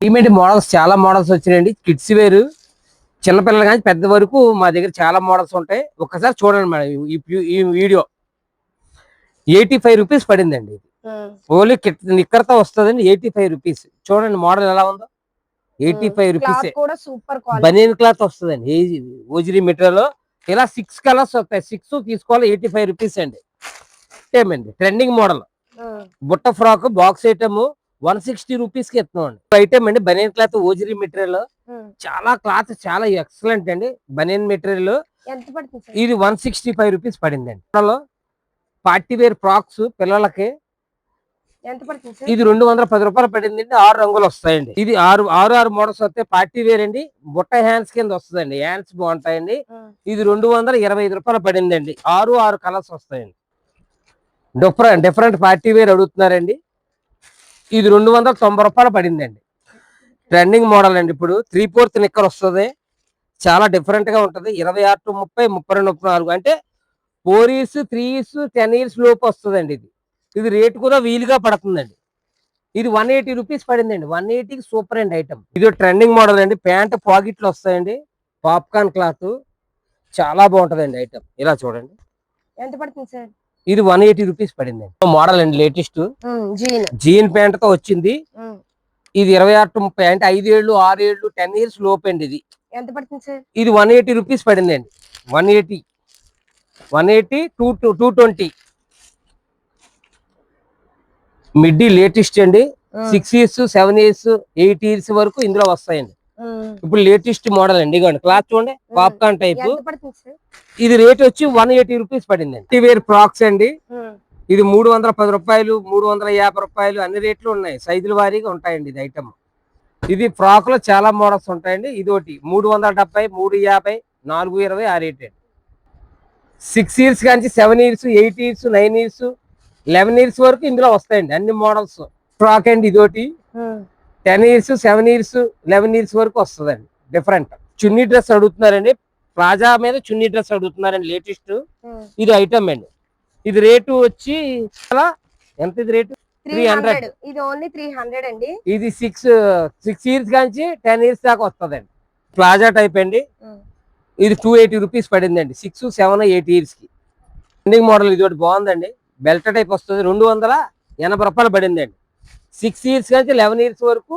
ఈమెంట్ models చాలా models వచ్చినాయండి. Kids వేరు చిన్నపిల్లలు కానీ పెద్ద వరకు మా దగ్గర చాలా మోడల్స్ ఉంటాయి. ఒక్కసారి చూడండి మేడం. ఈ వీడియో 85 రూపీస్ పడిందండి. ఓన్లీ నిక్కర్తో వస్తుందండి. 85 రూపీస్. చూడండి మోడల్ ఎలా ఉందో. 85 రూపీస్. బనియన్ క్లాత్ వస్తుందండి. ఓజిరీ మెటీరియల్ ఇలా 6 కలర్స్ వస్తాయి. 6 తీసుకోవాలి. 85 రూపీస్ అండి. ఏమండి ట్రెండింగ్ మోడల్ బుట్ట ఫ్రాక్ బాక్స్ ఐటమ్ 160 రూపీస్ కి ఇస్తున్నాం. ఐటమ్ అండి బనియన్ క్లాత్ ఓజిరీ మెటీరియల్. చాలా క్లాత్ చాలా ఎక్సలెంట్ అండి. బనియన్ మెటీరియల్ ఇది 165 రూపీస్ పడిందండి. పార్టీ వేర్ ఫ్రాక్స్ పిల్లలకి ఇది 210 రూపాయలు పడిందండి. 6 రంగులు వస్తాయండి. ఇది 6 మోడల్స్ వస్తాయి. పార్టీ వేర్ అండి. బుట్ట హ్యాండ్స్ కింద వస్తుందండి. హ్యాండ్స్ బాగుంటాయండి. ఇది 225 రూపాయలు పడిందండి. 6 కలర్స్ వస్తాయండి. డిఫరెంట్ పార్టీ వేర్ అడుగుతున్నారండి. ఇది 290 రూపాయలు పడిందండి. ట్రెండింగ్ మోడల్ అండి. ఇప్పుడు 3/4 నిక్కర్ వస్తుంది. చాలా డిఫరెంట్ గా ఉంటది. 26 to 30, 32, 34 అంటే 4 years, 3 years, 10 years లోపు వస్తుందండి. ఇది రేటు కూడా వీలుగా పడుతుందండి. ఇది 180 రూపీస్ పడిందండి. 180కి సూపర్ అండి ఐటమ్. ఇది ట్రెండింగ్ మోడల్ అండి. ప్యాంట్ పాకెట్లు వస్తాయండి. పాప్కార్న్ క్లాత్ చాలా బాగుంటదండి ఐటమ్. ఇలా చూడండి. ఎంత పడుతుంది సార్? ఇది 180 రూపీస్ పడిందండి. మోడల్ అండి లేటెస్ట్ జీన్ ప్యాంట్ తో వచ్చింది. ఇది 26 to 30 అంటే 5 ఏళ్ళు 6 ఏళ్ళు 10 years లోపు అండి. ఇది ఎంత పడుతుంది సార్? ఇది 180 రూపీస్ పడిందండి. 180 220 మిడ్డీ లేటెస్ట్ అండి. 6 years, 7 years, 8 years వరకు ఇందులో వస్తాయండి. ఇప్పుడు లేటెస్ట్ మోడల్ అండి. ఇదిగోండి క్లాత్ చూడండి. Popcorn type. ఇది రేట్ వచ్చి 180 రూపీస్ పడిందండి. వేర్ ఫ్రాక్స్ అండి. ఇది 310 రూపాయలు, 350 రూపాయలు అన్ని రేట్లు ఉన్నాయి. సైజుల వారీగా ఉంటాయండి. ఇది ఐటమ్. ఇది ఫ్రాక్ లో చాలా మోడల్స్ ఉంటాయండి. ఇది ఒకటి 370, 350, 420 ఆ రేట్ అండి. 6 years కానీ 7 years, 8 years, 9 years, 11 years వరకు ఇందులో వస్తాయండి అన్ని మోడల్స్. ఫ్రాక్ అండి. ఇదోటి 10 years, 7 years, 11 years వరకు వస్తుందండి. డిఫరెంట్ చున్నీ డ్రెస్ అడుగుతున్నారండి. ప్లాజా మీద చున్నీ డ్రెస్ అడుగుతున్నారండి. లేటెస్ట్ ఇది ఐటమ్ అండి. ఇది రేటు వచ్చి ఎంత? ఇది రేటు 300. ఇది ఓన్లీ 300 అండి. ఇది 6 years కానీ 10 years దాకా వస్తుందండి. ప్లాజా టైప్ అండి. ఇది 280 రూపీస్ పడిందండి. 6, 7, 8 years కి. ట్రెండింగ్ మోడల్ ఇది ఒకటి బాగుందండి. బెల్ట్ టైప్ వస్తుంది. 280 రూపాయలు పడిందండి. 6 years కానీ 11 years వరకు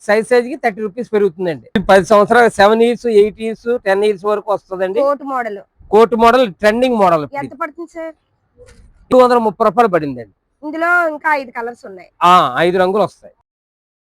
సైజ్కి 30 రూపీస్ పెరుగుతుందండి. 10 సంవత్సరాలు 7 years, 8 years, 10 years వరకు వస్తుందండి. Coat model trending model. ఎంత పడుతుంది సార్? 230 రూపాయలు పడిందండి. ఇందులో ఇంకా 5 కలర్స్ ఉన్నాయి. 5 రంగులు వస్తాయి.